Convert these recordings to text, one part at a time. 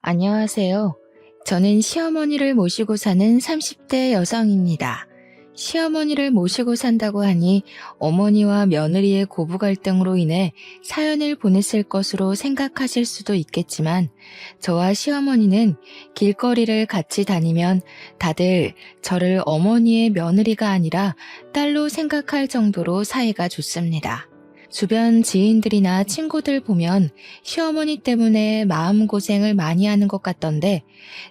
안녕하세요. 저는 시어머니를 모시고 사는 30대 여성입니다. 시어머니를 모시고 산다고 하니 어머니와 며느리의 고부 갈등으로 인해 사연을 보냈을 것으로 생각하실 수도 있겠지만 저와 시어머니는 길거리를 같이 다니면 다들 저를 어머니의 며느리가 아니라 딸로 생각할 정도로 사이가 좋습니다. 주변 지인들이나 친구들 보면 시어머니 때문에 마음고생을 많이 하는 것 같던데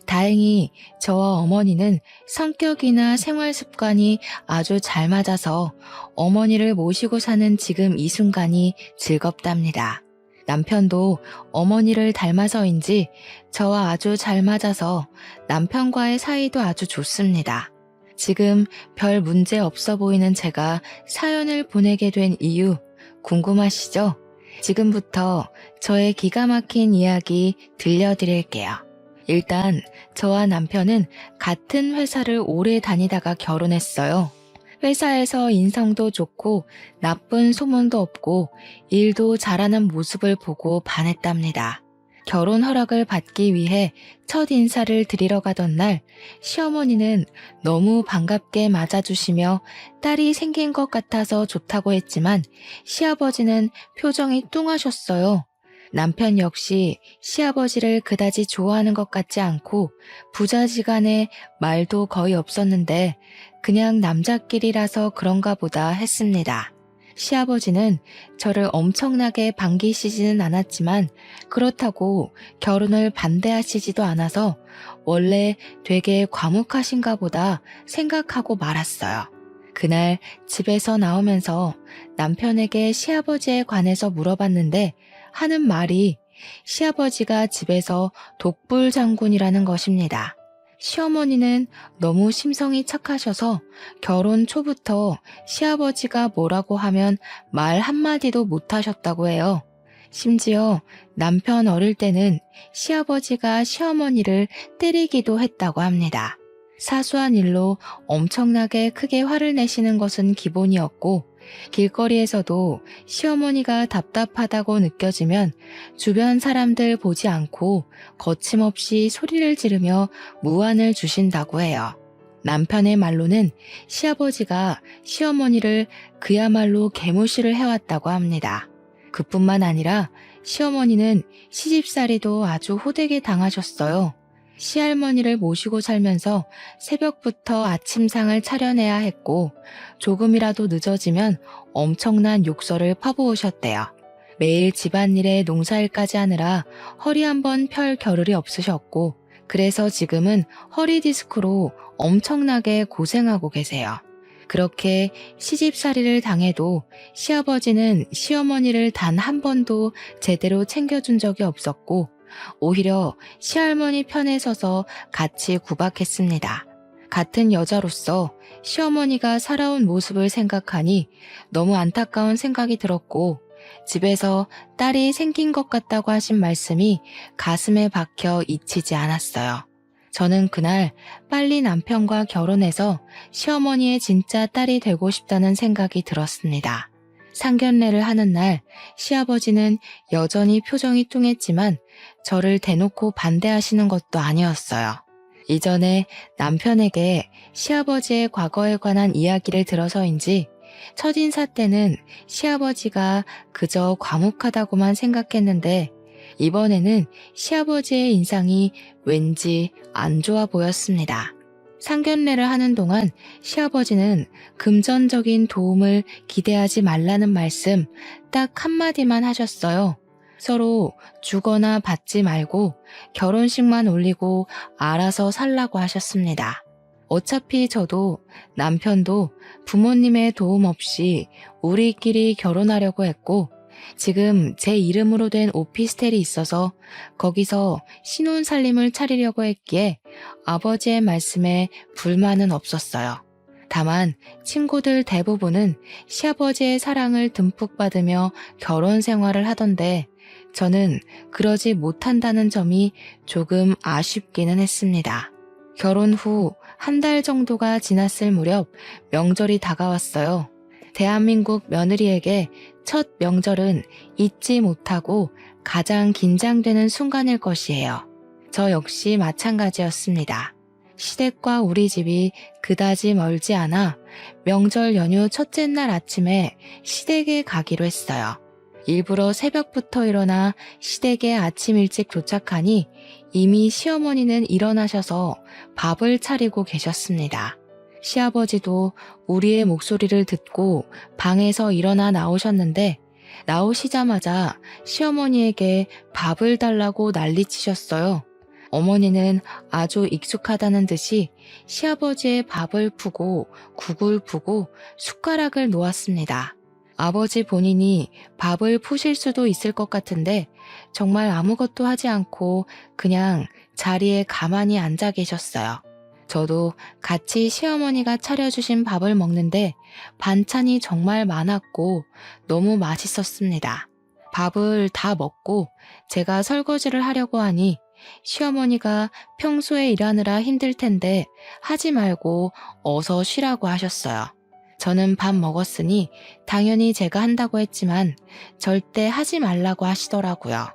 다행히 저와 어머니는 성격이나 생활 습관이 아주 잘 맞아서 어머니를 모시고 사는 지금 이 순간이 즐겁답니다. 남편도 어머니를 닮아서인지 저와 아주 잘 맞아서 남편과의 사이도 아주 좋습니다. 지금 별 문제 없어 보이는 제가 사연을 보내게 된 이유 궁금하시죠? 지금부터 저의 기가 막힌 이야기 들려드릴게요. 일단 저와 남편은 같은 회사를 오래 다니다가 결혼했어요. 회사에서 인성도 좋고 나쁜 소문도 없고 일도 잘하는 모습을 보고 반했답니다. 결혼 허락을 받기 위해 첫 인사를 드리러 가던 날 시어머니는 너무 반갑게 맞아주시며 딸이 생긴 것 같아서 좋다고 했지만 시아버지는 표정이 뚱하셨어요. 남편 역시 시아버지를 그다지 좋아하는 것 같지 않고 부자지간에 말도 거의 없었는데 그냥 남자끼리라서 그런가 보다 했습니다. 시아버지는 저를 엄청나게 반기시지는 않았지만 그렇다고 결혼을 반대하시지도 않아서 원래 되게 과묵하신가 보다 생각하고 말았어요. 그날 집에서 나오면서 남편에게 시아버지에 관해서 물어봤는데 하는 말이 시아버지가 집에서 독불장군이라는 것입니다. 시어머니는 너무 심성이 착하셔서 결혼 초부터 시아버지가 뭐라고 하면 말 한마디도 못하셨다고 해요. 심지어 남편 어릴 때는 시아버지가 시어머니를 때리기도 했다고 합니다. 사소한 일로 엄청나게 크게 화를 내시는 것은 기본이었고 길거리에서도 시어머니가 답답하다고 느껴지면 주변 사람들 보지 않고 거침없이 소리를 지르며 무안을 주신다고 해요. 남편의 말로는 시아버지가 시어머니를 그야말로 개무시를 해왔다고 합니다. 그뿐만 아니라 시어머니는 시집살이도 아주 호되게 당하셨어요. 시할머니를 모시고 살면서 새벽부터 아침상을 차려내야 했고 조금이라도 늦어지면 엄청난 욕설을 퍼부으셨대요. 매일 집안일에 농사일까지 하느라 허리 한번 펼 겨를이 없으셨고 그래서 지금은 허리 디스크로 엄청나게 고생하고 계세요. 그렇게 시집살이를 당해도 시아버지는 시어머니를 단 한 번도 제대로 챙겨준 적이 없었고 오히려 시할머니 편에 서서 같이 구박했습니다. 같은 여자로서 시어머니가 살아온 모습을 생각하니 너무 안타까운 생각이 들었고 집에서 딸이 생긴 것 같다고 하신 말씀이 가슴에 박혀 잊히지 않았어요. 저는 그날 빨리 남편과 결혼해서 시어머니의 진짜 딸이 되고 싶다는 생각이 들었습니다. 상견례를 하는 날 시아버지는 여전히 표정이 뚱했지만 저를 대놓고 반대하시는 것도 아니었어요. 이전에 남편에게 시아버지의 과거에 관한 이야기를 들어서인지 첫인사 때는 시아버지가 그저 과묵하다고만 생각했는데 이번에는 시아버지의 인상이 왠지 안 좋아 보였습니다. 상견례를 하는 동안 시아버지는 금전적인 도움을 기대하지 말라는 말씀 딱 한마디만 하셨어요. 서로 주거나 받지 말고 결혼식만 올리고 알아서 살라고 하셨습니다. 어차피 저도 남편도 부모님의 도움 없이 우리끼리 결혼하려고 했고 지금 제 이름으로 된 오피스텔이 있어서 거기서 신혼살림을 차리려고 했기에 아버지의 말씀에 불만은 없었어요. 다만 친구들 대부분은 시아버지의 사랑을 듬뿍 받으며 결혼 생활을 하던데 저는 그러지 못한다는 점이 조금 아쉽기는 했습니다. 결혼 후 한 달 정도가 지났을 무렵 명절이 다가왔어요. 대한민국 며느리에게 첫 명절은 잊지 못하고 가장 긴장되는 순간일 것이에요. 저 역시 마찬가지였습니다. 시댁과 우리 집이 그다지 멀지 않아 명절 연휴 첫째 날 아침에 시댁에 가기로 했어요. 일부러 새벽부터 일어나 시댁에 아침 일찍 도착하니 이미 시어머니는 일어나셔서 밥을 차리고 계셨습니다. 시아버지도 우리의 목소리를 듣고 방에서 일어나 나오셨는데 나오시자마자 시어머니에게 밥을 달라고 난리치셨어요. 어머니는 아주 익숙하다는 듯이 시아버지의 밥을 푸고 국을 푸고 숟가락을 놓았습니다. 아버지 본인이 밥을 푸실 수도 있을 것 같은데 정말 아무것도 하지 않고 그냥 자리에 가만히 앉아 계셨어요. 저도 같이 시어머니가 차려주신 밥을 먹는데 반찬이 정말 많았고 너무 맛있었습니다. 밥을 다 먹고 제가 설거지를 하려고 하니 시어머니가 평소에 일하느라 힘들 텐데 하지 말고 어서 쉬라고 하셨어요. 저는 밥 먹었으니 당연히 제가 한다고 했지만 절대 하지 말라고 하시더라고요.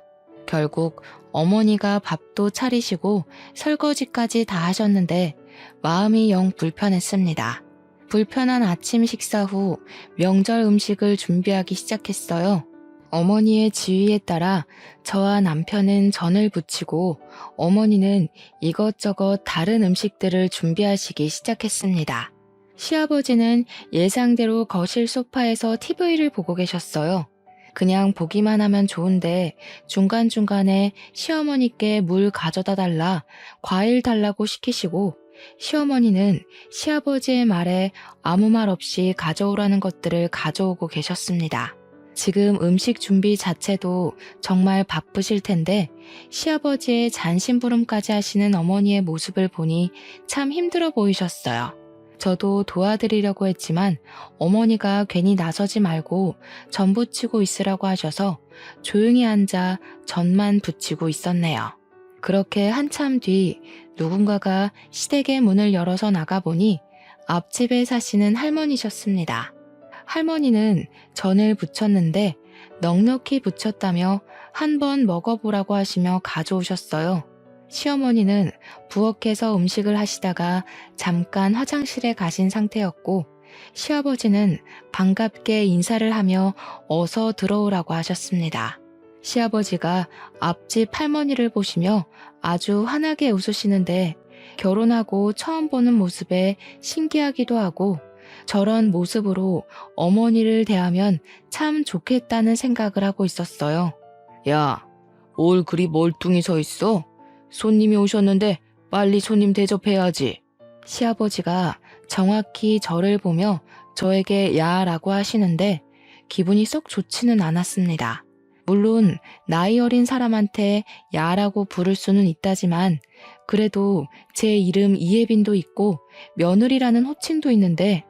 결국 어머니가 밥도 차리시고 설거지까지 다 하셨는데 마음이 영 불편했습니다. 불편한 아침 식사 후 명절 음식을 준비하기 시작했어요. 어머니의 지휘에 따라 저와 남편은 전을 부치고 어머니는 이것저것 다른 음식들을 준비하시기 시작했습니다. 시아버지는 예상대로 거실 소파에서 TV를 보고 계셨어요. 그냥 보기만 하면 좋은데 중간중간에 시어머니께 물 가져다 달라, 과일 달라고 시키시고 시어머니는 시아버지의 말에 아무 말 없이 가져오라는 것들을 가져오고 계셨습니다. 지금 음식 준비 자체도 정말 바쁘실 텐데 시아버지의 잔심부름까지 하시는 어머니의 모습을 보니 참 힘들어 보이셨어요. 저도 도와드리려고 했지만 어머니가 괜히 나서지 말고 전 부치고 있으라고 하셔서 조용히 앉아 전만 부치고 있었네요. 그렇게 한참 뒤 누군가가 시댁의 문을 열어서 나가보니 앞집에 사시는 할머니셨습니다. 할머니는 전을 부쳤는데 넉넉히 부쳤다며 한번 먹어보라고 하시며 가져오셨어요. 시어머니는 부엌에서 음식을 하시다가 잠깐 화장실에 가신 상태였고 시아버지는 반갑게 인사를 하며 어서 들어오라고 하셨습니다. 시아버지가 앞집 할머니를 보시며 아주 환하게 웃으시는데 결혼하고 처음 보는 모습에 신기하기도 하고 저런 모습으로 어머니를 대하면 참 좋겠다는 생각을 하고 있었어요. 야, 올 그리 멀뚱히 서 있어? 손님이 오셨는데 빨리 손님 대접해야지. 시아버지가 정확히 저를 보며 저에게 야라고 하시는데 기분이 썩 좋지는 않았습니다. 물론 나이 어린 사람한테 야라고 부를 수는 있다지만 그래도 제 이름 이예빈도 있고 며느리라는 호칭도 있는데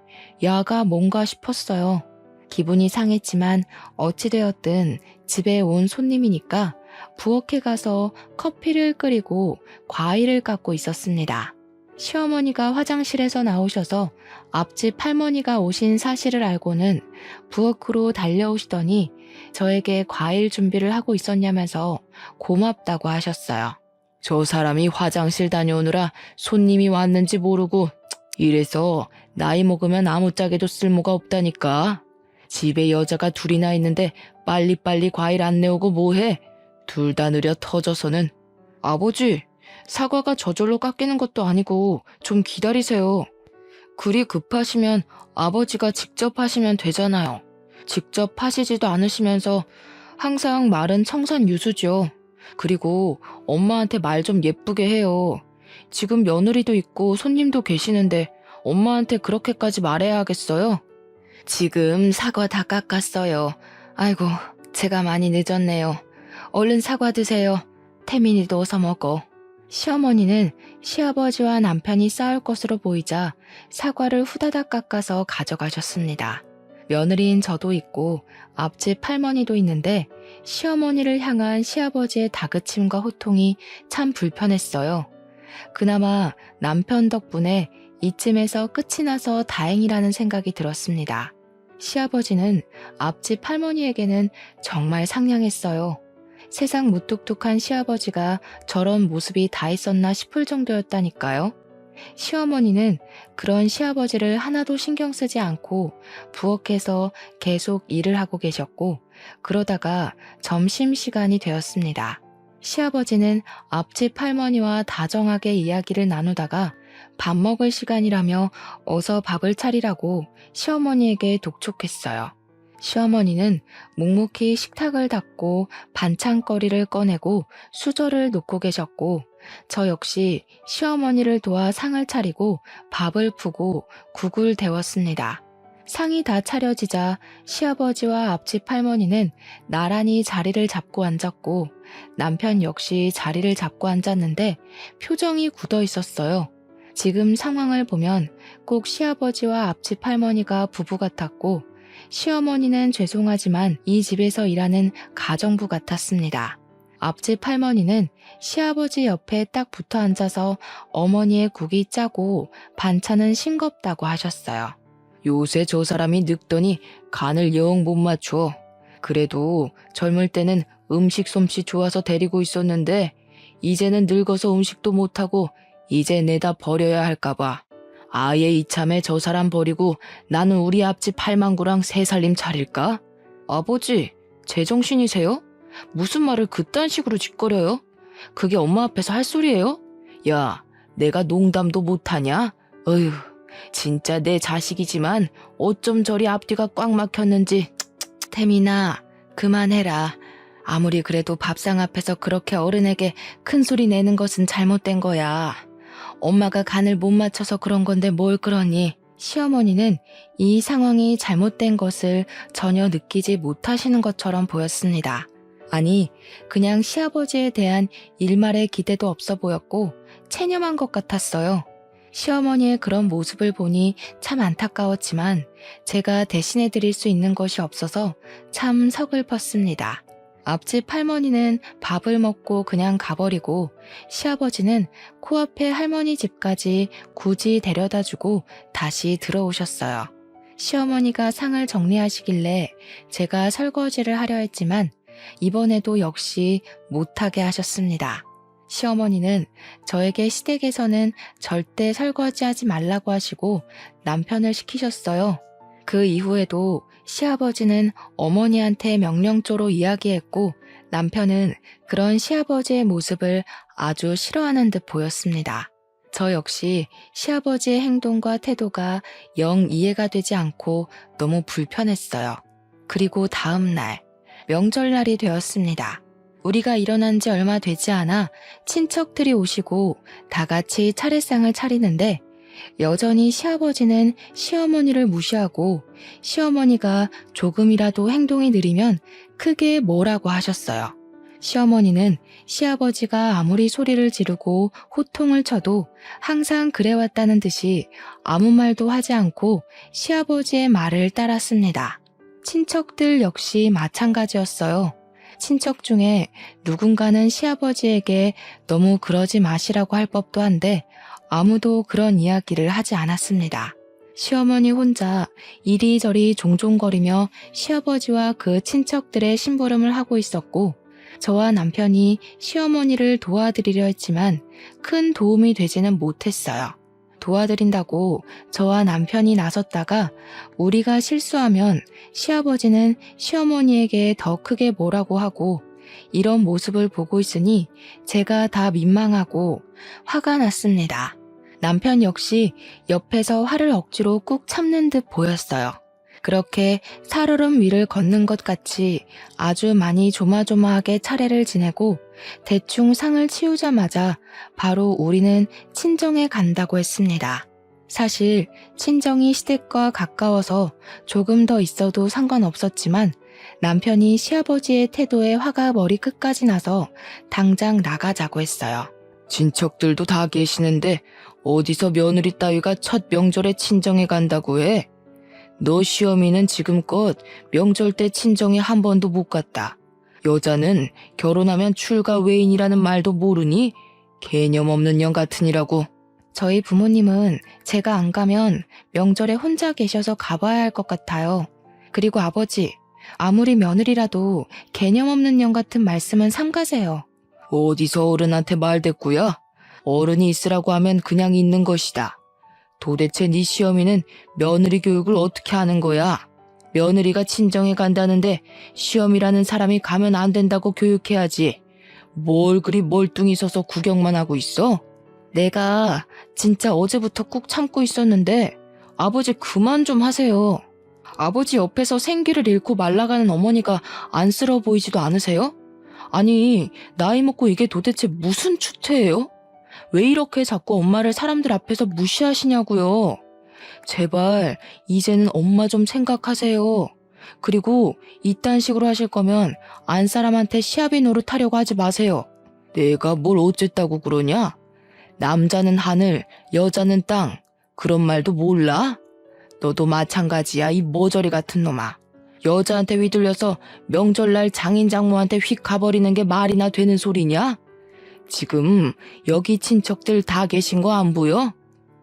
야가 뭔가 싶었어요. 기분이 상했지만 어찌되었든 집에 온 손님이니까 부엌에 가서 커피를 끓이고 과일을 깎고 있었습니다. 시어머니가 화장실에서 나오셔서 앞집 할머니가 오신 사실을 알고는 부엌으로 달려오시더니 저에게 과일 준비를 하고 있었냐면서 고맙다고 하셨어요. 저 사람이 화장실 다녀오느라 손님이 왔는지 모르고 이래서 나이 먹으면 아무짝에도 쓸모가 없다니까. 집에 여자가 둘이나 있는데 빨리빨리 과일 안 내오고 뭐해? 둘 다 느려 터져서는. 아버지, 사과가 저절로 깎이는 것도 아니고 좀 기다리세요. 그리 급하시면 아버지가 직접 하시면 되잖아요. 직접 하시지도 않으시면서 항상 말은 청산유수죠. 그리고 엄마한테 말 좀 예쁘게 해요. 지금 며느리도 있고 손님도 계시는데 엄마한테 그렇게까지 말해야 하겠어요? 지금 사과 다 깎았어요. 아이고, 제가 많이 늦었네요. 얼른 사과 드세요. 태민이도 어서 먹어. 시어머니는 시아버지와 남편이 싸울 것으로 보이자 사과를 후다닥 깎아서 가져가셨습니다. 며느리인 저도 있고 앞집 할머니도 있는데 시어머니를 향한 시아버지의 다그침과 호통이 참 불편했어요. 그나마 남편 덕분에 이쯤에서 끝이 나서 다행이라는 생각이 들었습니다. 시아버지는 앞집 할머니에게는 정말 상냥했어요. 세상 무뚝뚝한 시아버지가 저런 모습이 다 있었나 싶을 정도였다니까요. 시어머니는 그런 시아버지를 하나도 신경 쓰지 않고 부엌에서 계속 일을 하고 계셨고, 그러다가 점심시간이 되었습니다. 시아버지는 앞집 할머니와 다정하게 이야기를 나누다가 밥 먹을 시간이라며 어서 밥을 차리라고 시어머니에게 독촉했어요. 시어머니는 묵묵히 식탁을 닦고 반찬거리를 꺼내고 수저를 놓고 계셨고, 저 역시 시어머니를 도와 상을 차리고 밥을 푸고 국을 데웠습니다. 상이 다 차려지자 시아버지와 앞집 할머니는 나란히 자리를 잡고 앉았고, 남편 역시 자리를 잡고 앉았는데 표정이 굳어 있었어요. 지금 상황을 보면 꼭 시아버지와 앞집 할머니가 부부 같았고, 시어머니는 죄송하지만 이 집에서 일하는 가정부 같았습니다. 앞집 할머니는 시아버지 옆에 딱 붙어 앉아서 어머니의 국이 짜고 반찬은 싱겁다고 하셨어요. 요새 저 사람이 늙더니 간을 영 못 맞춰. 그래도 젊을 때는 음식 솜씨 좋아서 데리고 있었는데 이제는 늙어서 음식도 못하고 이제 내다 버려야 할까봐. 아예 이참에 저 사람 버리고 나는 우리 앞집 팔망구랑 새 살림 차릴까? 아버지, 제정신이세요? 무슨 말을 그딴 식으로 짓거려요? 그게 엄마 앞에서 할 소리예요? 야, 내가 농담도 못하냐? 어휴, 진짜 내 자식이지만 어쩜 저리 앞뒤가 꽉 막혔는지. 태민아, 그만해라. 아무리 그래도 밥상 앞에서 그렇게 어른에게 큰 소리 내는 것은 잘못된 거야. 엄마가 간을 못 맞춰서 그런 건데 뭘 그러니? 시어머니는 이 상황이 잘못된 것을 전혀 느끼지 못하시는 것처럼 보였습니다. 아니, 그냥 시아버지에 대한 일말의 기대도 없어 보였고 체념한 것 같았어요. 시어머니의 그런 모습을 보니 참 안타까웠지만 제가 대신해 드릴 수 있는 것이 없어서 참 서글펐습니다. 앞집 할머니는 밥을 먹고 그냥 가버리고 시아버지는 코앞에 할머니 집까지 굳이 데려다주고 다시 들어오셨어요. 시어머니가 상을 정리하시길래 제가 설거지를 하려 했지만 이번에도 역시 못하게 하셨습니다. 시어머니는 저에게 시댁에서는 절대 설거지하지 말라고 하시고 남편을 시키셨어요. 그 이후에도 시아버지는 어머니한테 명령조로 이야기했고 남편은 그런 시아버지의 모습을 아주 싫어하는 듯 보였습니다. 저 역시 시아버지의 행동과 태도가 영 이해가 되지 않고 너무 불편했어요. 그리고 다음 날, 명절날이 되었습니다. 우리가 일어난 지 얼마 되지 않아 친척들이 오시고 다 같이 차례상을 차리는데 여전히 시아버지는 시어머니를 무시하고 시어머니가 조금이라도 행동이 느리면 크게 뭐라고 하셨어요. 시어머니는 시아버지가 아무리 소리를 지르고 호통을 쳐도 항상 그래왔다는 듯이 아무 말도 하지 않고 시아버지의 말을 따랐습니다. 친척들 역시 마찬가지였어요. 친척 중에 누군가는 시아버지에게 너무 그러지 마시라고 할 법도 한데 아무도 그런 이야기를 하지 않았습니다. 시어머니 혼자 이리저리 종종거리며 시아버지와 그 친척들의 심부름을 하고 있었고 저와 남편이 시어머니를 도와드리려 했지만 큰 도움이 되지는 못했어요. 도와드린다고 저와 남편이 나섰다가 우리가 실수하면 시아버지는 시어머니에게 더 크게 뭐라고 하고 이런 모습을 보고 있으니 제가 다 민망하고 화가 났습니다. 남편 역시 옆에서 화를 억지로 꾹 참는 듯 보였어요. 그렇게 살얼음 위를 걷는 것 같이 아주 많이 조마조마하게 차례를 지내고 대충 상을 치우자마자 바로 우리는 친정에 간다고 했습니다. 사실 친정이 시댁과 가까워서 조금 더 있어도 상관없었지만 남편이 시아버지의 태도에 화가 머리끝까지 나서 당장 나가자고 했어요. 친척들도 다 계시는데 어디서 며느리 따위가 첫 명절에 친정에 간다고 해? 너 시어미는 지금껏 명절 때 친정에 한 번도 못 갔다. 여자는 결혼하면 출가 외인이라는 말도 모르니? 개념 없는 년 같으니라고. 저희 부모님은 제가 안 가면 명절에 혼자 계셔서 가봐야 할 것 같아요. 그리고 아버지, 아무리 며느리라도 개념 없는 년 같은 말씀은 삼가세요. 어디서 어른한테 말대꾸야? 어른이 있으라고 하면 그냥 있는 것이다. 도대체 네 시어미는 며느리 교육을 어떻게 하는 거야? 며느리가 친정에 간다는데 시어미라는 사람이 가면 안 된다고 교육해야지. 뭘 그리 멀뚱히 서서 구경만 하고 있어? 내가 진짜 어제부터 꾹 참고 있었는데 아버지 그만 좀 하세요. 아버지 옆에서 생기를 잃고 말라가는 어머니가 안쓰러워 보이지도 않으세요? 아니, 나이 먹고 이게 도대체 무슨 추태예요? 왜 이렇게 자꾸 엄마를 사람들 앞에서 무시하시냐고요? 제발 이제는 엄마 좀 생각하세요. 그리고 이딴 식으로 하실 거면 안 사람한테 시아비 노릇하려고 하지 마세요. 내가 뭘 어쨌다고 그러냐? 남자는 하늘, 여자는 땅. 그런 말도 몰라? 너도 마찬가지야, 이 모저리 같은 놈아. 여자한테 휘둘려서 명절날 장인 장모한테 휙 가버리는 게 말이나 되는 소리냐? 지금 여기 친척들 다 계신 거 안 보여?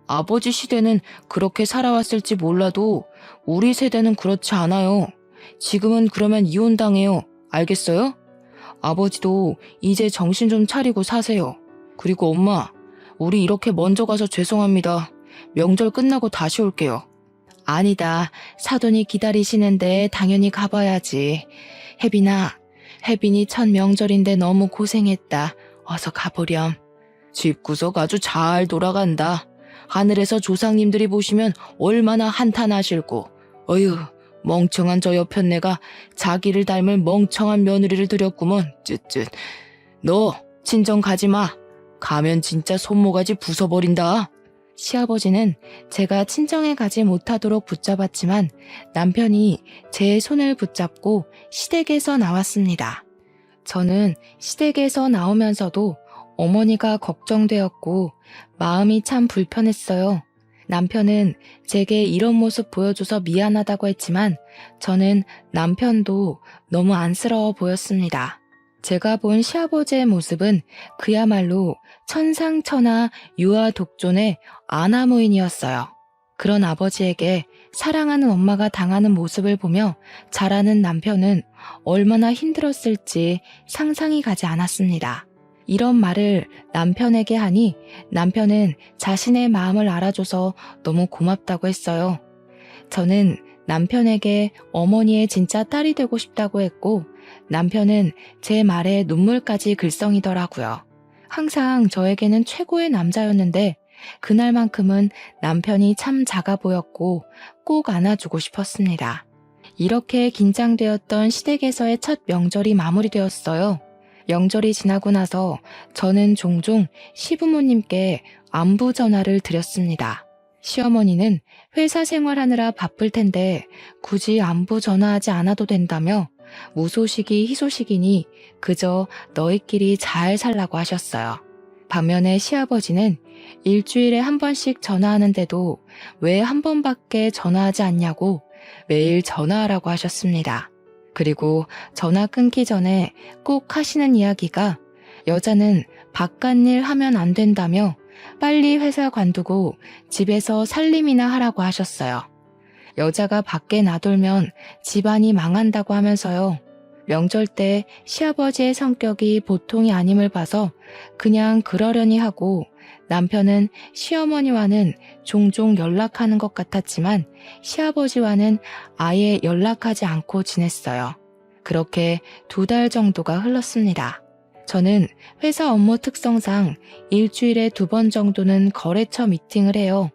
아버지 시대는 그렇게 살아왔을지 몰라도 우리 세대는 그렇지 않아요. 지금은 그러면 이혼당해요. 알겠어요? 아버지도 이제 정신 좀 차리고 사세요. 그리고 엄마, 우리 이렇게 먼저 가서 죄송합니다. 명절 끝나고 다시 올게요. 아니다. 사돈이 기다리시는데 당연히 가봐야지. 혜빈이 첫 명절인데 너무 고생했다. 어서 가보렴. 집구석 아주 잘 돌아간다. 하늘에서 조상님들이 보시면 얼마나 한탄하실고. 어휴, 멍청한 저 여편네가 자기를 닮을 멍청한 며느리를 들였구먼. 쯧쯧. 너 친정 가지 마. 가면 진짜 손모가지 부숴버린다. 시아버지는 제가 친정에 가지 못하도록 붙잡았지만 남편이 제 손을 붙잡고 시댁에서 나왔습니다. 저는 시댁에서 나오면서도 어머니가 걱정되었고 마음이 참 불편했어요. 남편은 제게 이런 모습 보여줘서 미안하다고 했지만 저는 남편도 너무 안쓰러워 보였습니다. 제가 본 시아버지의 모습은 그야말로 천상천하 유아독존의 아나무인이었어요. 그런 아버지에게 사랑하는 엄마가 당하는 모습을 보며 자라는 남편은 얼마나 힘들었을지 상상이 가지 않았습니다. 이런 말을 남편에게 하니 남편은 자신의 마음을 알아줘서 너무 고맙다고 했어요. 저는 남편에게 어머니의 진짜 딸이 되고 싶다고 했고 남편은 제 말에 눈물까지 글썽이더라고요. 항상 저에게는 최고의 남자였는데 그날만큼은 남편이 참 작아 보였고 꼭 안아주고 싶었습니다. 이렇게 긴장되었던 시댁에서의 첫 명절이 마무리되었어요. 명절이 지나고 나서 저는 종종 시부모님께 안부 전화를 드렸습니다. 시어머니는 회사 생활하느라 바쁠 텐데 굳이 안부 전화하지 않아도 된다며 무소식이 희소식이니 그저 너희끼리 잘 살라고 하셨어요. 반면에 시아버지는 일주일에 한 번씩 전화하는데도 왜 한 번밖에 전화하지 않냐고 매일 전화하라고 하셨습니다. 그리고 전화 끊기 전에 꼭 하시는 이야기가 여자는 바깥일 하면 안 된다며 빨리 회사 관두고 집에서 살림이나 하라고 하셨어요. 여자가 밖에 나돌면 집안이 망한다고 하면서요. 명절 때 시아버지의 성격이 보통이 아님을 봐서 그냥 그러려니 하고 남편은 시어머니와는 종종 연락하는 것 같았지만 시아버지와는 아예 연락하지 않고 지냈어요. 그렇게 2달 정도가 흘렀습니다. 저는 회사 업무 특성상 일주일에 2번 정도는 거래처 미팅을 해요.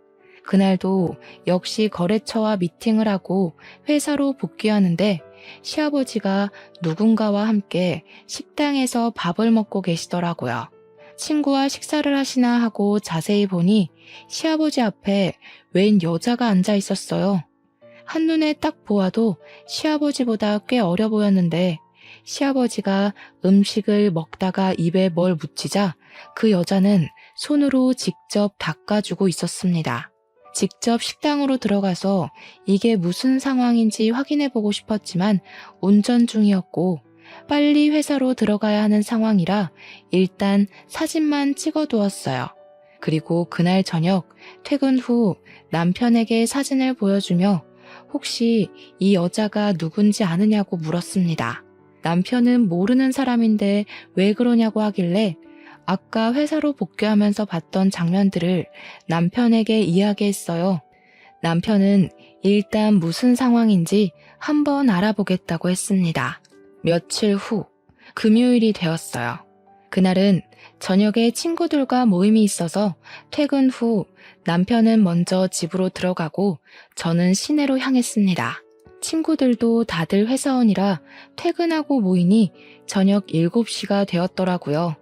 그날도 역시 거래처와 미팅을 하고 회사로 복귀하는데 시아버지가 누군가와 함께 식당에서 밥을 먹고 계시더라고요. 친구와 식사를 하시나 하고 자세히 보니 시아버지 앞에 웬 여자가 앉아 있었어요. 한눈에 딱 보아도 시아버지보다 꽤 어려 보였는데 시아버지가 음식을 먹다가 입에 뭘 묻히자 그 여자는 손으로 직접 닦아주고 있었습니다. 직접 식당으로 들어가서 이게 무슨 상황인지 확인해보고 싶었지만 운전 중이었고 빨리 회사로 들어가야 하는 상황이라 일단 사진만 찍어두었어요. 그리고 그날 저녁 퇴근 후 남편에게 사진을 보여주며 혹시 이 여자가 누군지 아느냐고 물었습니다. 남편은 모르는 사람인데 왜 그러냐고 하길래 아까 회사로 복귀하면서 봤던 장면들을 남편에게 이야기했어요. 남편은 일단 무슨 상황인지 한번 알아보겠다고 했습니다. 며칠 후, 금요일이 되었어요. 그날은 저녁에 친구들과 모임이 있어서 퇴근 후 남편은 먼저 집으로 들어가고 저는 시내로 향했습니다. 친구들도 다들 회사원이라 퇴근하고 모이니 저녁 7시가 되었더라고요.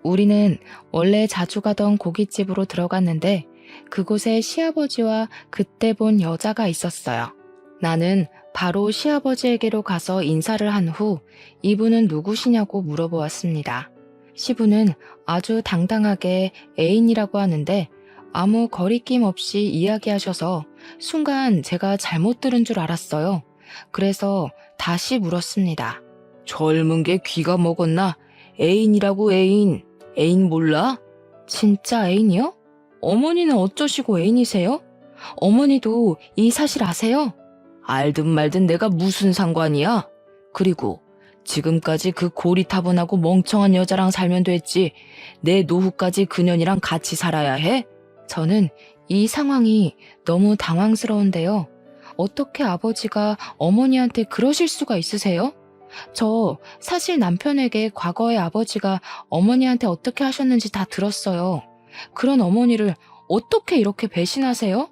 우리는 원래 자주 가던 고깃집으로 들어갔는데 그곳에 시아버지와 그때 본 여자가 있었어요. 나는 바로 시아버지에게로 가서 인사를 한 후 이분은 누구시냐고 물어보았습니다. 시부는 아주 당당하게 애인이라고 하는데 아무 거리낌 없이 이야기하셔서 순간 제가 잘못 들은 줄 알았어요. 그래서 다시 물었습니다. 젊은 게 귀가 먹었나? 애인이라고 애인. 애인 몰라? 진짜 애인이요? 어머니는 어쩌시고 애인이세요? 어머니도 이 사실 아세요? 알든 말든 내가 무슨 상관이야? 그리고 지금까지 그 고리타분하고 멍청한 여자랑 살면 됐지. 내 노후까지 그년이랑 같이 살아야 해? 저는 이 상황이 너무 당황스러운데요. 어떻게 아버지가 어머니한테 그러실 수가 있으세요? 저 사실 남편에게 과거에 아버지가 어머니한테 어떻게 하셨는지 다 들었어요. 그런 어머니를 어떻게 이렇게 배신하세요?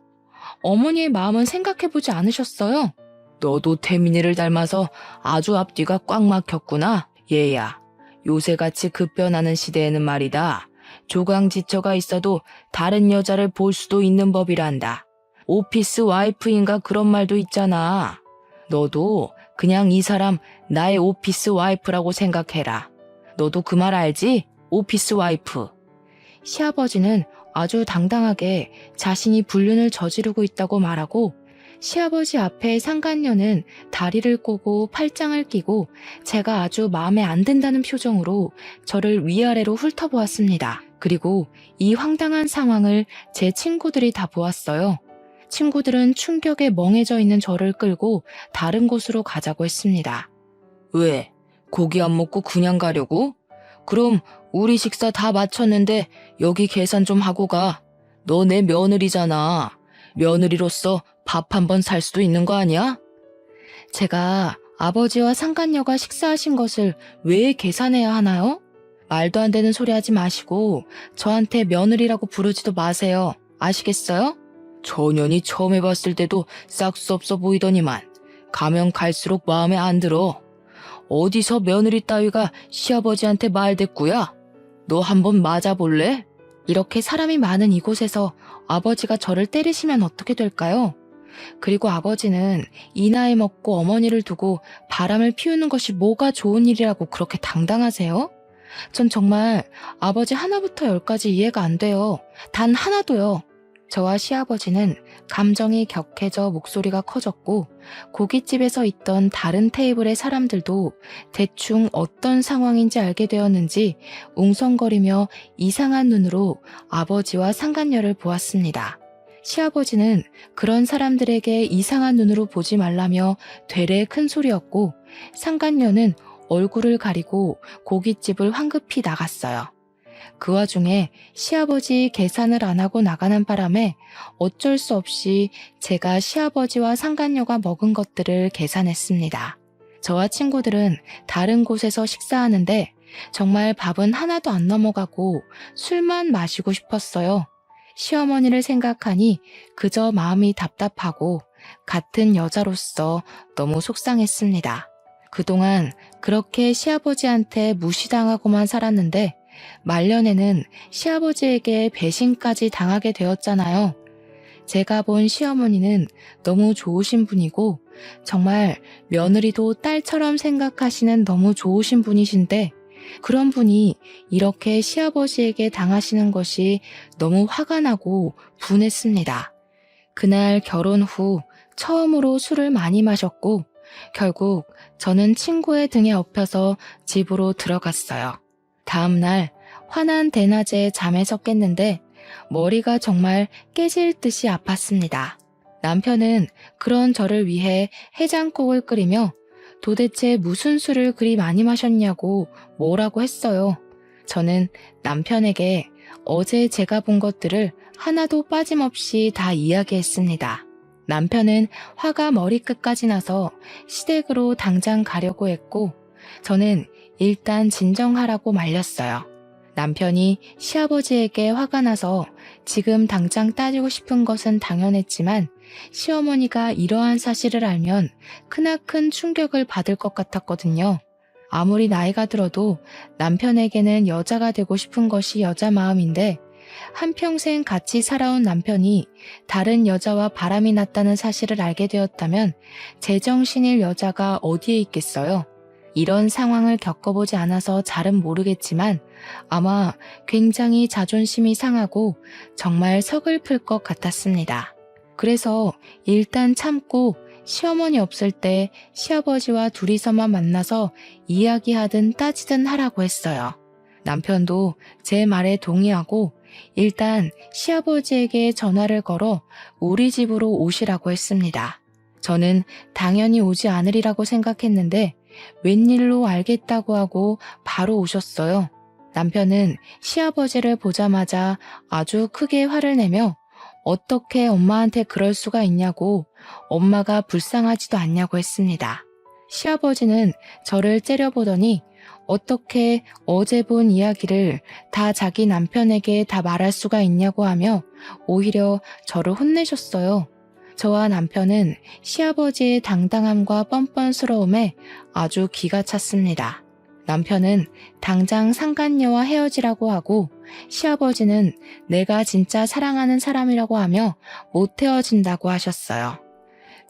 어머니의 마음은 생각해보지 않으셨어요? 너도 태민이를 닮아서 아주 앞뒤가 꽉 막혔구나. 얘야, 요새같이 급변하는 시대에는 말이다. 조강지처가 있어도 다른 여자를 볼 수도 있는 법이란다. 오피스 와이프인가 그런 말도 있잖아. 너도 그냥 이 사람 나의 오피스 와이프라고 생각해라. 너도 그 말 알지? 오피스 와이프. 시아버지는 아주 당당하게 자신이 불륜을 저지르고 있다고 말하고 시아버지 앞에 상간녀는 다리를 꼬고 팔짱을 끼고 제가 아주 마음에 안 든다는 표정으로 저를 위아래로 훑어보았습니다. 그리고 이 황당한 상황을 제 친구들이 다 보았어요. 친구들은 충격에 멍해져 있는 저를 끌고 다른 곳으로 가자고 했습니다. 왜? 고기 안 먹고 그냥 가려고? 그럼 우리 식사 다 마쳤는데 여기 계산 좀 하고 가. 너 내 며느리잖아. 며느리로서 밥 한 번 살 수도 있는 거 아니야? 제가 아버지와 상간녀가 식사하신 것을 왜 계산해야 하나요? 말도 안 되는 소리 하지 마시고 저한테 며느리라고 부르지도 마세요. 아시겠어요? 저년이 처음 해봤을 때도 싹수 없어 보이더니만 가면 갈수록 마음에 안 들어. 어디서 며느리 따위가 시아버지한테 말대꾸야? 너 한번 맞아볼래? 이렇게 사람이 많은 이곳에서 아버지가 저를 때리시면 어떻게 될까요? 그리고 아버지는 이 나이 먹고 어머니를 두고 바람을 피우는 것이 뭐가 좋은 일이라고 그렇게 당당하세요? 전 정말 아버지 하나부터 열까지 이해가 안 돼요. 단 하나도요. 저와 시아버지는 감정이 격해져 목소리가 커졌고 고깃집에서 있던 다른 테이블의 사람들도 대충 어떤 상황인지 알게 되었는지 웅성거리며 이상한 눈으로 아버지와 상간녀를 보았습니다. 시아버지는 그런 사람들에게 이상한 눈으로 보지 말라며 되레 큰 소리였고 상간녀는 얼굴을 가리고 고깃집을 황급히 나갔어요. 그 와중에 시아버지 계산을 안 하고 나가는 바람에 어쩔 수 없이 제가 시아버지와 상간녀가 먹은 것들을 계산했습니다. 저와 친구들은 다른 곳에서 식사하는데 정말 밥은 하나도 안 넘어가고 술만 마시고 싶었어요. 시어머니를 생각하니 그저 마음이 답답하고 같은 여자로서 너무 속상했습니다. 그동안 그렇게 시아버지한테 무시당하고만 살았는데 말년에는 시아버지에게 배신까지 당하게 되었잖아요. 제가 본 시어머니는 너무 좋으신 분이고 정말 며느리도 딸처럼 생각하시는 너무 좋으신 분이신데 그런 분이 이렇게 시아버지에게 당하시는 것이 너무 화가 나고 분했습니다. 그날 결혼 후 처음으로 술을 많이 마셨고 결국 저는 친구의 등에 업혀서 집으로 들어갔어요. 다음 날 환한 대낮에 잠에서 깼는데 머리가 정말 깨질 듯이 아팠습니다. 남편은 그런 저를 위해 해장국을 끓이며 도대체 무슨 술을 그리 많이 마셨냐고 뭐라고 했어요. 저는 남편에게 어제 제가 본 것들을 하나도 빠짐없이 다 이야기했습니다. 남편은 화가 머리끝까지 나서 시댁으로 당장 가려고 했고 저는 일단 진정하라고 말렸어요. 남편이 시아버지에게 화가 나서 지금 당장 따지고 싶은 것은 당연했지만 시어머니가 이러한 사실을 알면 크나큰 충격을 받을 것 같았거든요. 아무리 나이가 들어도 남편에게는 여자가 되고 싶은 것이 여자 마음인데 한평생 같이 살아온 남편이 다른 여자와 바람이 났다는 사실을 알게 되었다면 제정신일 여자가 어디에 있겠어요? 이런 상황을 겪어보지 않아서 잘은 모르겠지만 아마 굉장히 자존심이 상하고 정말 서글플 것 같았습니다. 그래서 일단 참고 시어머니 없을 때 시아버지와 둘이서만 만나서 이야기하든 따지든 하라고 했어요. 남편도 제 말에 동의하고 일단 시아버지에게 전화를 걸어 우리 집으로 오시라고 했습니다. 저는 당연히 오지 않으리라고 생각했는데 웬일로 알겠다고 하고 바로 오셨어요. 남편은 시아버지를 보자마자 아주 크게 화를 내며 어떻게 엄마한테 그럴 수가 있냐고 엄마가 불쌍하지도 않냐고 했습니다. 시아버지는 저를 째려보더니 어떻게 어제 본 이야기를 다 자기 남편에게 다 말할 수가 있냐고 하며 오히려 저를 혼내셨어요. 저와 남편은 시아버지의 당당함과 뻔뻔스러움에 아주 기가 찼습니다. 남편은 당장 상간녀와 헤어지라고 하고 시아버지는 내가 진짜 사랑하는 사람이라고 하며 못 헤어진다고 하셨어요.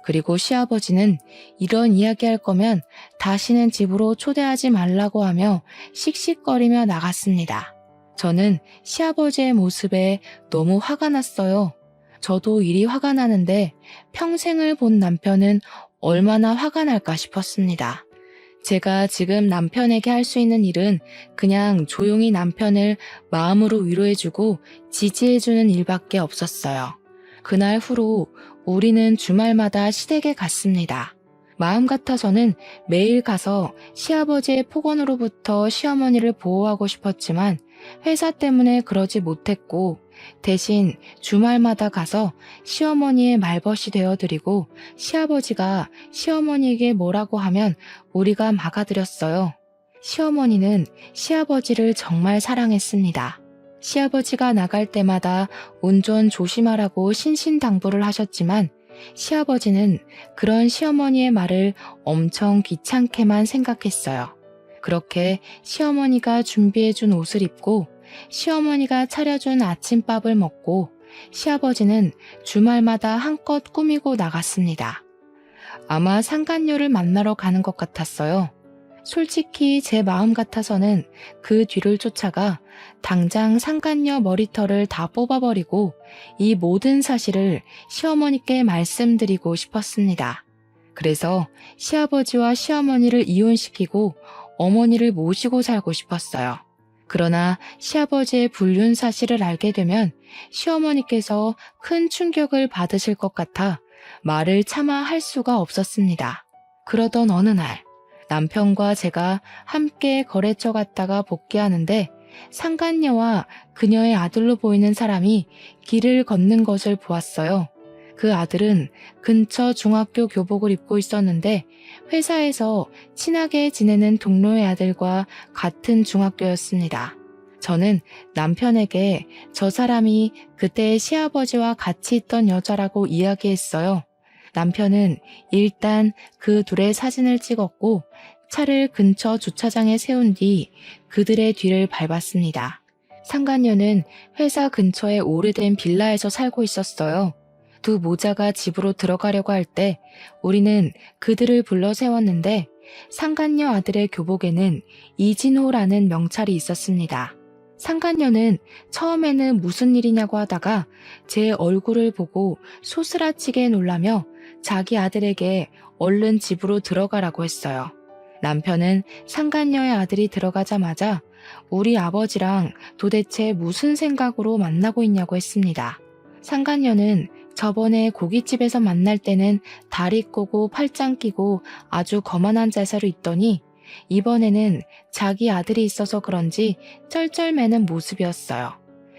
그리고 시아버지는 이런 이야기할 거면 다시는 집으로 초대하지 말라고 하며 씩씩거리며 나갔습니다. 저는 시아버지의 모습에 너무 화가 났어요. 저도 일이 화가 나는데 평생을 본 남편은 얼마나 화가 날까 싶었습니다. 제가 지금 남편에게 할 수 있는 일은 그냥 조용히 남편을 마음으로 위로해주고 지지해주는 일밖에 없었어요. 그날 후로 우리는 주말마다 시댁에 갔습니다. 마음 같아서는 매일 가서 시아버지의 폭언으로부터 시어머니를 보호하고 싶었지만 회사 때문에 그러지 못했고 대신 주말마다 가서 시어머니의 말벗이 되어드리고 시아버지가 시어머니에게 뭐라고 하면 우리가 막아드렸어요. 시어머니는 시아버지를 정말 사랑했습니다. 시아버지가 나갈 때마다 운전 조심하라고 신신당부를 하셨지만 시아버지는 그런 시어머니의 말을 엄청 귀찮게만 생각했어요. 그렇게 시어머니가 준비해준 옷을 입고 시어머니가 차려준 아침밥을 먹고 시아버지는 주말마다 한껏 꾸미고 나갔습니다. 아마 상간녀를 만나러 가는 것 같았어요. 솔직히 제 마음 같아서는 그 뒤를 쫓아가 당장 상간녀 머리털을 다 뽑아버리고 이 모든 사실을 시어머니께 말씀드리고 싶었습니다. 그래서 시아버지와 시어머니를 이혼시키고 어머니를 모시고 살고 싶었어요. 그러나 시아버지의 불륜 사실을 알게 되면 시어머니께서 큰 충격을 받으실 것 같아 말을 차마 할 수가 없었습니다. 그러던 어느 날 남편과 제가 함께 거래처 갔다가 복귀하는데 상간녀와 그녀의 아들로 보이는 사람이 길을 걷는 것을 보았어요. 그 아들은 근처 중학교 교복을 입고 있었는데 회사에서 친하게 지내는 동료의 아들과 같은 중학교였습니다. 저는 남편에게 저 사람이 그때 시아버지와 같이 있던 여자라고 이야기했어요. 남편은 일단 그 둘의 사진을 찍었고 차를 근처 주차장에 세운 뒤 그들의 뒤를 밟았습니다. 상간녀는 회사 근처의 오래된 빌라에서 살고 있었어요. 두 모자가 집으로 들어가려고 할 때 우리는 그들을 불러 세웠는데 상간녀 아들의 교복에는 이진호라는 명찰이 있었습니다. 상간녀는 처음에는 무슨 일이냐고 하다가 제 얼굴을 보고 소스라치게 놀라며 자기 아들에게 얼른 집으로 들어가라고 했어요. 남편은 상간녀의 아들이 들어가자마자 우리 아버지랑 도대체 무슨 생각으로 만나고 있냐고 했습니다. 상간녀는 저번에 고깃집에서 만날 때는 다리 꼬고 팔짱 끼고 아주 거만한 자세로 있더니 이번에는 자기 아들이 있어서 그런지 쩔쩔매는 모습이었어요.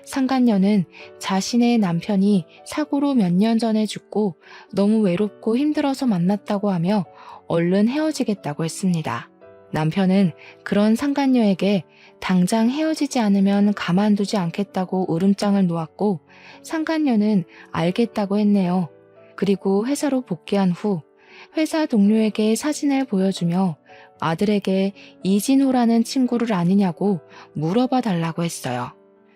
상간녀는 자신의 남편이 사고로 몇 년 전에 죽고 너무 외롭고 힘들어서 만났다고 하며 얼른 헤어지겠다고 했습니다. 남편은 그런 상간녀에게 당장 헤어지지 않으면 가만두지 않겠다고 으름장을 놓았고 상간녀는 알겠다고 했네요. 그리고 회사로 복귀한 후 회사 동료에게 사진을 보여주며 아들에게 이진호라는 친구를 아느냐고 물어봐 달라고 했어요.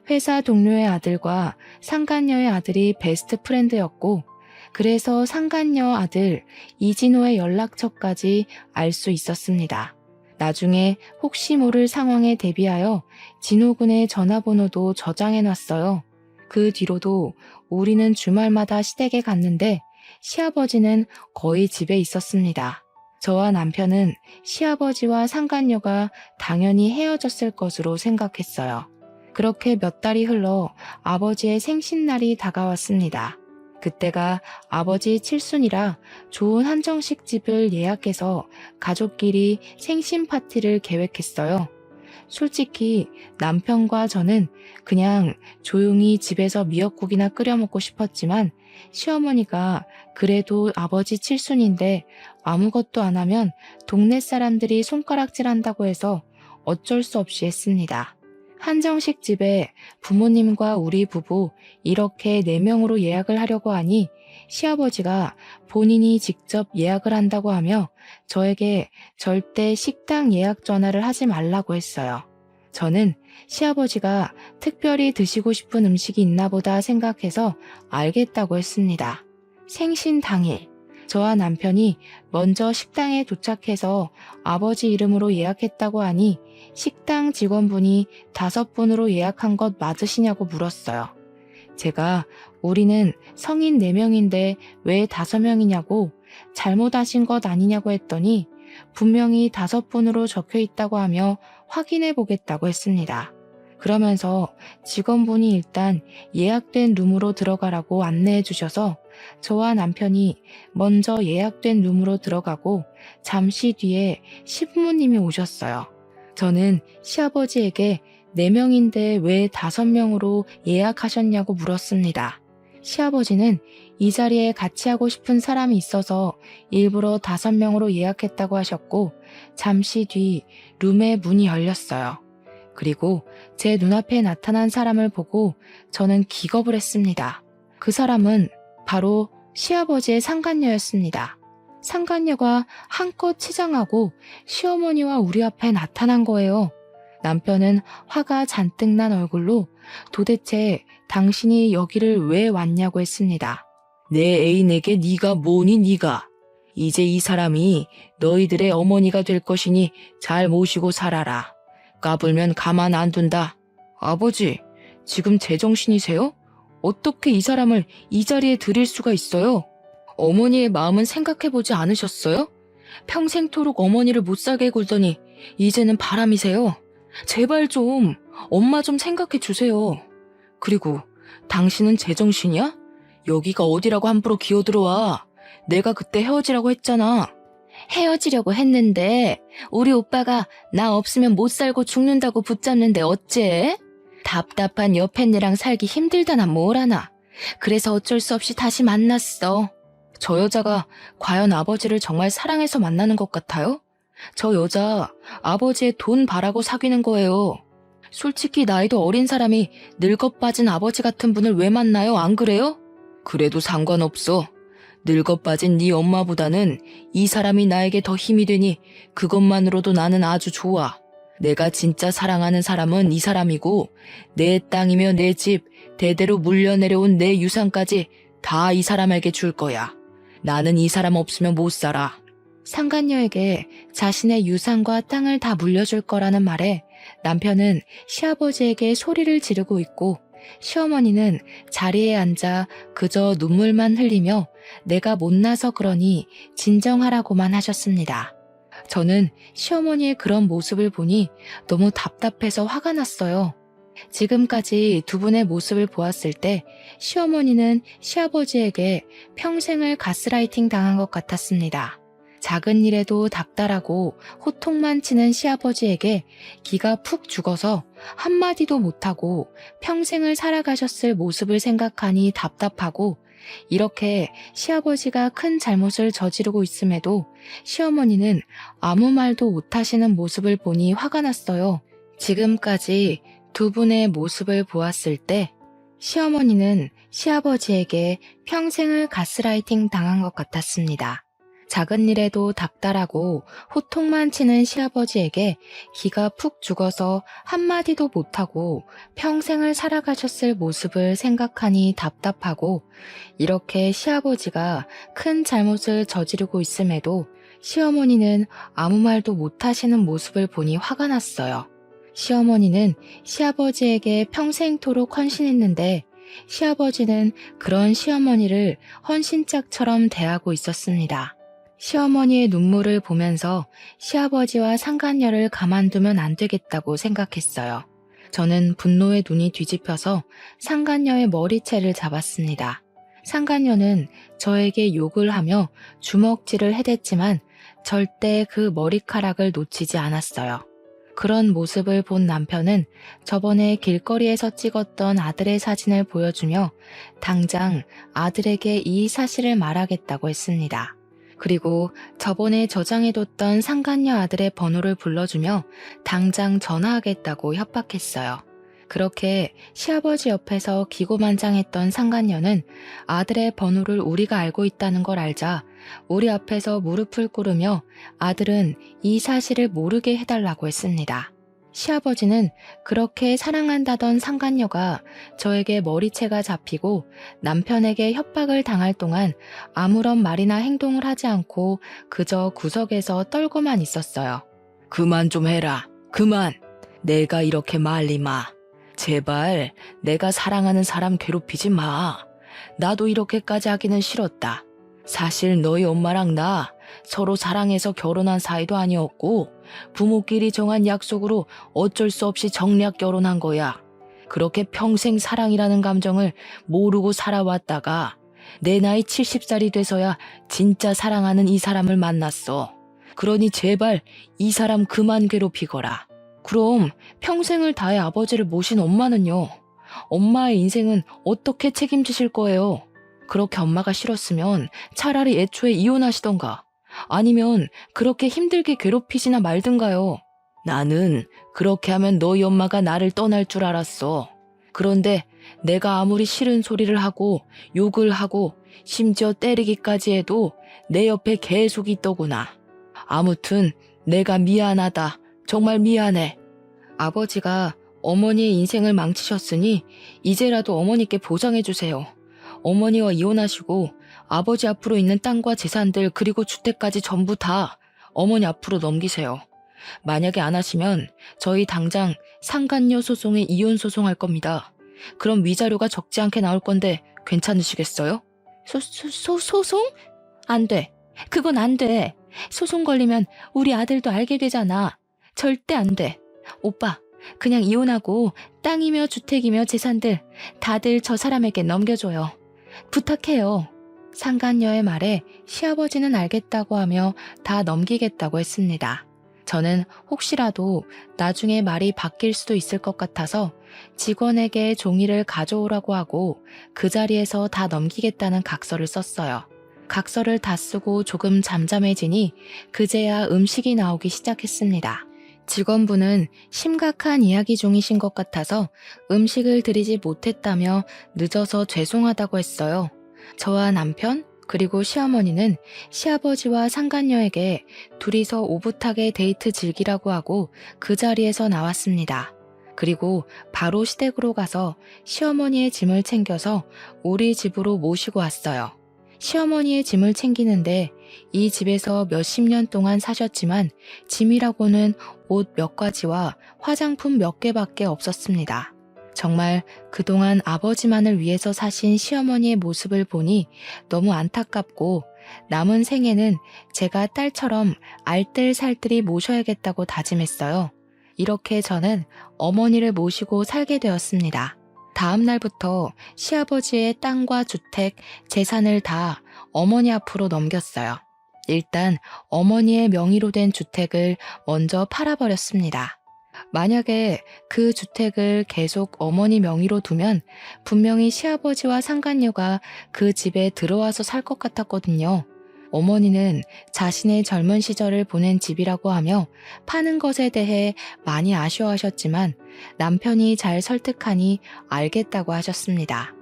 회사 동료의 아들과 상간녀의 아들이 베스트 프렌드였고 그래서 상간녀 아들 이진호의 연락처까지 알 수 있었습니다. 나중에 혹시 모를 상황에 대비하여 진호군의 전화번호도 저장해놨어요. 그 뒤로도 우리는 주말마다 시댁에 갔는데 시아버지는 거의 집에 있었습니다. 저와 남편은 시아버지와 상간녀가 당연히 헤어졌을 것으로 생각했어요. 그렇게 몇 달이 흘러 아버지의 생신날이 다가왔습니다. 그때가 아버지 칠순이라 좋은 한정식 집을 예약해서 가족끼리 생신 파티를 계획했어요. 솔직히 남편과 저는 그냥 조용히 집에서 미역국이나 끓여 먹고 싶었지만 시어머니가 그래도 아버지 칠순인데 아무것도 안 하면 동네 사람들이 손가락질한다고 해서 어쩔 수 없이 했습니다. 한정식 집에 부모님과 우리 부부 이렇게 4명으로 예약을 하려고 하니 시아버지가 본인이 직접 예약을 한다고 하며 저에게 절대 식당 예약 전화를 하지 말라고 했어요. 저는 시아버지가 특별히 드시고 싶은 음식이 있나 보다 생각해서 알겠다고 했습니다. 생신 당일, 저와 남편이 먼저 식당에 도착해서 아버지 이름으로 예약했다고 하니 식당 직원분이 5분으로 예약한 것 맞으시냐고 물었어요. 제가 우리는 성인 4명인데 왜 5명이냐고 잘못하신 것 아니냐고 했더니 분명히 5분으로 적혀 있다고 하며 확인해 보겠다고 했습니다. 그러면서 직원분이 일단 예약된 룸으로 들어가라고 안내해 주셔서 저와 남편이 먼저 예약된 룸으로 들어가고 잠시 뒤에 시부모님이 오셨어요. 저는 시아버지에게 4명인데 왜 5명으로 예약하셨냐고 물었습니다. 시아버지는 이 자리에 같이 하고 싶은 사람이 있어서 일부러 5명으로 예약했다고 하셨고 잠시 뒤 룸의 문이 열렸어요. 그리고 제 눈앞에 나타난 사람을 보고 저는 기겁을 했습니다. 그 사람은 바로 시아버지의 상간녀였습니다. 상간녀가 한껏 치장하고 시어머니와 우리 앞에 나타난 거예요. 남편은 화가 잔뜩 난 얼굴로 도대체 당신이 여기를 왜 왔냐고 했습니다. 내 애인에게 네가 뭐니 네가. 이제 이 사람이 너희들의 어머니가 될 것이니 잘 모시고 살아라. 까불면 가만 안 둔다. 아버지, 지금 제정신이세요? 어떻게 이 사람을 이 자리에 들일 수가 있어요? 어머니의 마음은 생각해보지 않으셨어요? 평생토록 어머니를 못 살게 굴더니 이제는 바람이세요. 제발 좀 엄마 좀 생각해 주세요. 그리고 당신은 제정신이야? 여기가 어디라고 함부로 기어들어와. 내가 그때 헤어지라고 했잖아. 헤어지려고 했는데 우리 오빠가 나 없으면 못 살고 죽는다고 붙잡는데 어째? 답답한 여편네랑 살기 힘들다나 뭐라나. 그래서 어쩔 수 없이 다시 만났어. 저 여자가 과연 아버지를 정말 사랑해서 만나는 것 같아요? 저 여자 아버지의 돈 바라고 사귀는 거예요. 솔직히 나이도 어린 사람이 늙어 빠진 아버지 같은 분을 왜 만나요? 안 그래요? 그래도 상관없어. 늙어 빠진 네 엄마보다는 이 사람이 나에게 더 힘이 되니 그것만으로도 나는 아주 좋아. 내가 진짜 사랑하는 사람은 이 사람이고 내 땅이며 내 집, 대대로 물려내려온 내 유산까지 다 이 사람에게 줄 거야. 나는 이 사람 없으면 못 살아. 상간녀에게 자신의 유산과 땅을 다 물려줄 거라는 말에 남편은 시아버지에게 소리를 지르고 있고 시어머니는 자리에 앉아 그저 눈물만 흘리며 내가 못나서 그러니 진정하라고만 하셨습니다. 저는 시어머니의 그런 모습을 보니 너무 답답해서 화가 났어요. 지금까지 두 분의 모습을 보았을 때 시어머니는 시아버지에게 평생을 가스라이팅 당한 것 같았습니다. 작은 일에도 닥달하고 호통만 치는 시아버지에게 기가 푹 죽어서 한마디도 못하고 평생을 살아가셨을 모습을 생각하니 답답하고, 이렇게 시아버지가 큰 잘못을 저지르고 있음에도 시어머니는 아무 말도 못하시는 모습을 보니 화가 났어요. 지금까지 두 분의 모습을 보았을 때 시어머니는 시아버지에게 평생을 가스라이팅 당한 것 같았습니다. 작은 일에도 닥달하고 호통만 치는 시아버지에게 기가 푹 죽어서 한마디도 못하고 평생을 살아가셨을 모습을 생각하니 답답하고, 이렇게 시아버지가 큰 잘못을 저지르고 있음에도 시어머니는 아무 말도 못하시는 모습을 보니 화가 났어요. 시어머니는 시아버지에게 평생토록 헌신했는데 시아버지는 그런 시어머니를 헌신짝처럼 대하고 있었습니다. 시어머니의 눈물을 보면서 시아버지와 상간녀를 가만두면 안 되겠다고 생각했어요. 저는 분노에 눈이 뒤집혀서 상간녀의 머리채를 잡았습니다. 상간녀는 저에게 욕을 하며 주먹질을 해댔지만 절대 그 머리카락을 놓치지 않았어요. 그런 모습을 본 남편은 저번에 길거리에서 찍었던 아들의 사진을 보여주며 당장 아들에게 이 사실을 말하겠다고 했습니다. 그리고 저번에 저장해뒀던 상간녀 아들의 번호를 불러주며 당장 전화하겠다고 협박했어요. 그렇게 시아버지 옆에서 기고만장했던 상간녀는 아들의 번호를 우리가 알고 있다는 걸 알자 우리 앞에서 무릎을 꿇으며 아들은 이 사실을 모르게 해달라고 했습니다. 시아버지는 그렇게 사랑한다던 상간녀가 저에게 머리채가 잡히고 남편에게 협박을 당할 동안 아무런 말이나 행동을 하지 않고 그저 구석에서 떨고만 있었어요. 그만 좀 해라. 그만. 내가 이렇게 말리 마. 제발 내가 사랑하는 사람 괴롭히지 마. 나도 이렇게까지 하기는 싫었다. 사실 너희 엄마랑 나 서로 사랑해서 결혼한 사이도 아니었고 부모끼리 정한 약속으로 어쩔 수 없이 정략 결혼한 거야. 그렇게 평생 사랑이라는 감정을 모르고 살아왔다가 내 나이 70살이 돼서야 진짜 사랑하는 이 사람을 만났어. 그러니 제발 이 사람 그만 괴롭히거라. 그럼 평생을 다해 아버지를 모신 엄마는요? 엄마의 인생은 어떻게 책임지실 거예요? 그렇게 엄마가 싫었으면 차라리 애초에 이혼하시던가 아니면 그렇게 힘들게 괴롭히지나 말든가요. 나는 그렇게 하면 너희 엄마가 나를 떠날 줄 알았어. 그런데 내가 아무리 싫은 소리를 하고 욕을 하고 심지어 때리기까지 해도 내 옆에 계속 있더구나. 아무튼 내가 미안하다. 정말 미안해. 아버지가 어머니의 인생을 망치셨으니 이제라도 어머니께 보상해주세요. 어머니와 이혼하시고 아버지 앞으로 있는 땅과 재산들 그리고 주택까지 전부 다 어머니 앞으로 넘기세요. 만약에 안 하시면 저희 당장 상간녀 소송에 이혼 소송할 겁니다. 그럼 위자료가 적지 않게 나올 건데 괜찮으시겠어요? 소송? 안 돼. 그건 안 돼. 소송 걸리면 우리 아들도 알게 되잖아. 절대 안 돼. 오빠, 그냥 이혼하고 땅이며 주택이며 재산들 다들 저 사람에게 넘겨줘요. 부탁해요. 상간녀의 말에 시아버지는 알겠다고 하며 다 넘기겠다고 했습니다. 저는 혹시라도 나중에 말이 바뀔 수도 있을 것 같아서 직원에게 종이를 가져오라고 하고 그 자리에서 다 넘기겠다는 각서를 썼어요. 각서를 다 쓰고 조금 잠잠해지니 그제야 음식이 나오기 시작했습니다. 직원분은 심각한 이야기 중이신 것 같아서 음식을 드리지 못했다며 늦어서 죄송하다고 했어요. 저와 남편 그리고 시어머니는 시아버지와 상간녀에게 둘이서 오붓하게 데이트 즐기라고 하고 그 자리에서 나왔습니다. 그리고 바로 시댁으로 가서 시어머니의 짐을 챙겨서 우리 집으로 모시고 왔어요. 시어머니의 짐을 챙기는데 이 집에서 몇십 년 동안 사셨지만 짐이라고는 옷 몇 가지와 화장품 몇 개밖에 없었습니다. 정말 그동안 아버지만을 위해서 사신 시어머니의 모습을 보니 너무 안타깝고 남은 생에는 제가 딸처럼 알뜰살뜰히 모셔야겠다고 다짐했어요. 이렇게 저는 어머니를 모시고 살게 되었습니다. 다음 날부터 시아버지의 땅과 주택, 재산을 다 어머니 앞으로 넘겼어요. 일단 어머니의 명의로 된 주택을 먼저 팔아버렸습니다. 만약에 그 주택을 계속 어머니 명의로 두면 분명히 시아버지와 상간녀가 그 집에 들어와서 살 것 같았거든요. 어머니는 자신의 젊은 시절을 보낸 집이라고 하며 파는 것에 대해 많이 아쉬워하셨지만 남편이 잘 설득하니 알겠다고 하셨습니다.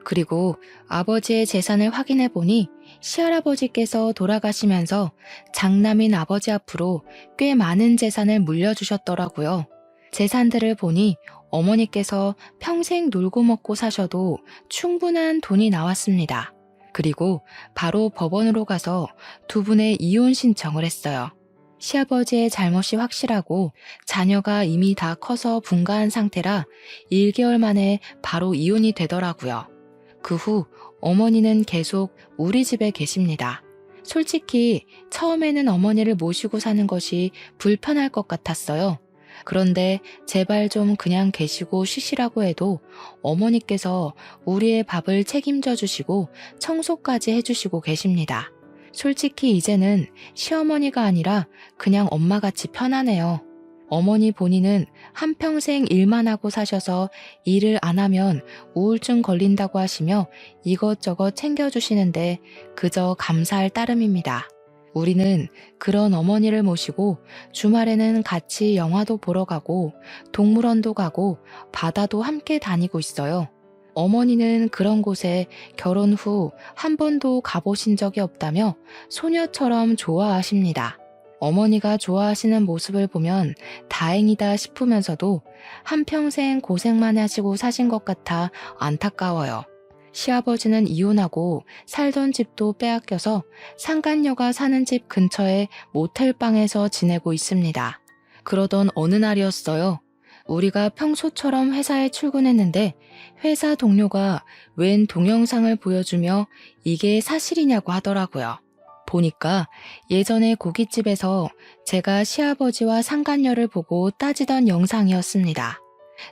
그리고 아버지의 재산을 확인해 보니 시할아버지께서 돌아가시면서 장남인 아버지 앞으로 꽤 많은 재산을 물려주셨더라고요. 재산들을 보니 어머니께서 평생 놀고 먹고 사셔도 충분한 돈이 나왔습니다. 그리고 바로 법원으로 가서 두 분의 이혼 신청을 했어요. 시아버지의 잘못이 확실하고 자녀가 이미 다 커서 분가한 상태라 1개월 만에 바로 이혼이 되더라고요. 그 후 어머니는 계속 우리 집에 계십니다. 솔직히 처음에는 어머니를 모시고 사는 것이 불편할 것 같았어요. 그런데 제발 좀 그냥 계시고 쉬시라고 해도 어머니께서 우리의 밥을 책임져 주시고 청소까지 해주시고 계십니다. 솔직히 이제는 시어머니가 아니라 그냥 엄마같이 편하네요. 어머니 본인은 한평생 일만 하고 사셔서 일을 안 하면 우울증 걸린다고 하시며 이것저것 챙겨주시는데 그저 감사할 따름입니다. 우리는 그런 어머니를 모시고 주말에는 같이 영화도 보러 가고 동물원도 가고 바다도 함께 다니고 있어요. 어머니는 그런 곳에 결혼 후 한 번도 가보신 적이 없다며 소녀처럼 좋아하십니다. 어머니가 좋아하시는 모습을 보면 다행이다 싶으면서도 한평생 고생만 하시고 사신 것 같아 안타까워요. 시아버지는 이혼하고 살던 집도 빼앗겨서 상간녀가 사는 집 근처의 모텔방에서 지내고 있습니다. 그러던 어느 날이었어요. 우리가 평소처럼 회사에 출근했는데 회사 동료가 웬 동영상을 보여주며 이게 사실이냐고 하더라고요. 보니까 예전에 고깃집에서 제가 시아버지와 상간녀를 보고 따지던 영상이었습니다.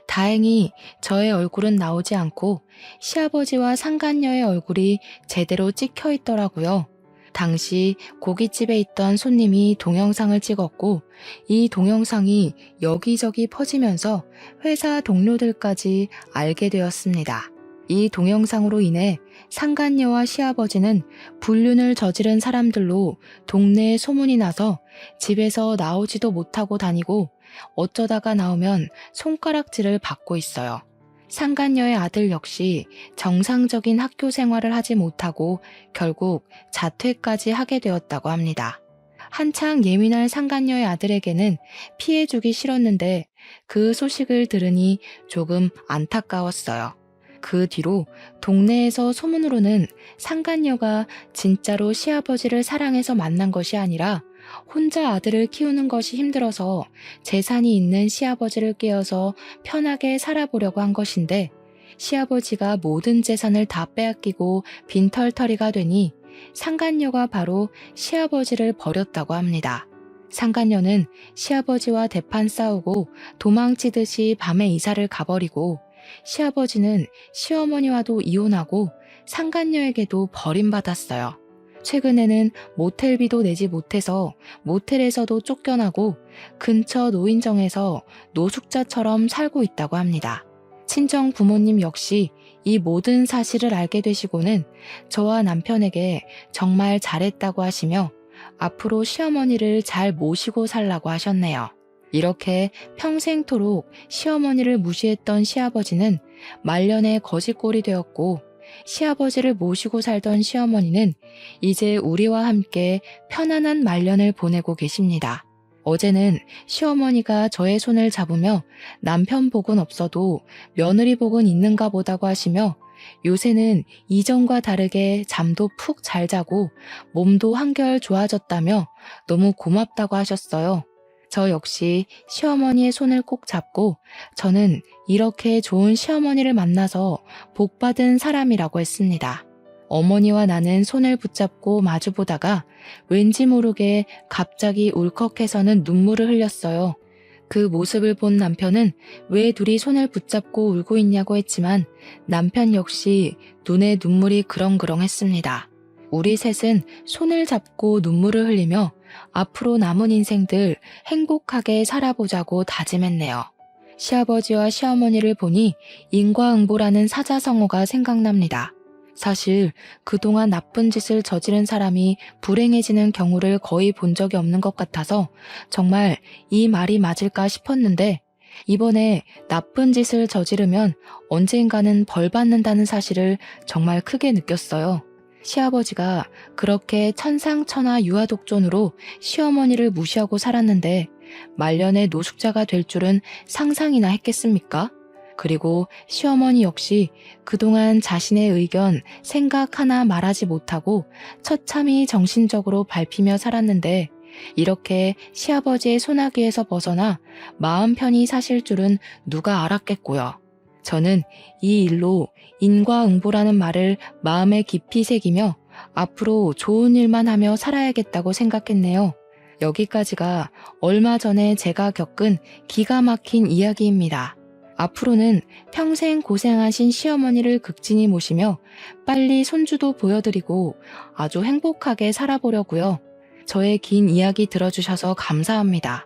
다행히 저의 얼굴은 나오지 않고 시아버지와 상간녀의 얼굴이 제대로 찍혀 있더라고요. 당시 고깃집에 있던 손님이 동영상을 찍었고 이 동영상이 여기저기 퍼지면서 회사 동료들까지 알게 되었습니다. 이 동영상으로 인해 상간녀와 시아버지는 불륜을 저지른 사람들로 동네에 소문이 나서 집에서 나오지도 못하고 다니고 어쩌다가 나오면 손가락질을 받고 있어요. 상간녀의 아들 역시 정상적인 학교 생활을 하지 못하고 결국 자퇴까지 하게 되었다고 합니다. 한창 예민할 상간녀의 아들에게는 피해주기 싫었는데 그 소식을 들으니 조금 안타까웠어요. 그 뒤로 동네에서 소문으로는 상간녀가 진짜로 시아버지를 사랑해서 만난 것이 아니라 혼자 아들을 키우는 것이 힘들어서 재산이 있는 시아버지를 깨어서 편하게 살아보려고 한 것인데 시아버지가 모든 재산을 다 빼앗기고 빈털터리가 되니 상간녀가 바로 시아버지를 버렸다고 합니다. 상간녀는 시아버지와 대판 싸우고 도망치듯이 밤에 이사를 가버리고 시아버지는 시어머니와도 이혼하고 상간녀에게도 버림받았어요. 최근에는 모텔비도 내지 못해서 모텔에서도 쫓겨나고 근처 노인정에서 노숙자처럼 살고 있다고 합니다. 친정 부모님 역시 이 모든 사실을 알게 되시고는 저와 남편에게 정말 잘했다고 하시며 앞으로 시어머니를 잘 모시고 살라고 하셨네요. 이렇게 평생토록 시어머니를 무시했던 시아버지는 말년에 거지꼴이 되었고 시아버지를 모시고 살던 시어머니는 이제 우리와 함께 편안한 말년을 보내고 계십니다. 어제는 시어머니가 저의 손을 잡으며 남편 복은 없어도 며느리 복은 있는가 보다고 하시며 요새는 이전과 다르게 잠도 푹 잘 자고 몸도 한결 좋아졌다며 너무 고맙다고 하셨어요. 저 역시 시어머니의 손을 꼭 잡고 저는 이렇게 좋은 시어머니를 만나서 복받은 사람이라고 했습니다. 어머니와 나는 손을 붙잡고 마주보다가 왠지 모르게 갑자기 울컥해서는 눈물을 흘렸어요. 그 모습을 본 남편은 왜 둘이 손을 붙잡고 울고 있냐고 했지만 남편 역시 눈에 눈물이 그렁그렁했습니다. 우리 셋은 손을 잡고 눈물을 흘리며 앞으로 남은 인생들 행복하게 살아보자고 다짐했네요. 시아버지와 시어머니를 보니 인과응보라는 사자성어가 생각납니다. 사실 그동안 나쁜 짓을 저지른 사람이 불행해지는 경우를 거의 본 적이 없는 것 같아서 정말 이 말이 맞을까 싶었는데 이번에 나쁜 짓을 저지르면 언젠가는 벌 받는다는 사실을 정말 크게 느꼈어요. 시아버지가 그렇게 천상천하 유아독존으로 시어머니를 무시하고 살았는데 말년에 노숙자가 될 줄은 상상이나 했겠습니까? 그리고 시어머니 역시 그동안 자신의 의견, 생각 하나 말하지 못하고 처참히 정신적으로 밟히며 살았는데 이렇게 시아버지의 소나기에서 벗어나 마음 편히 사실 줄은 누가 알았겠고요. 저는 이 일로 인과응보라는 말을 마음에 깊이 새기며 앞으로 좋은 일만 하며 살아야겠다고 생각했네요. 여기까지가 얼마 전에 제가 겪은 기가 막힌 이야기입니다. 앞으로는 평생 고생하신 시어머니를 극진히 모시며 빨리 손주도 보여드리고 아주 행복하게 살아보려고요. 저의 긴 이야기 들어주셔서 감사합니다.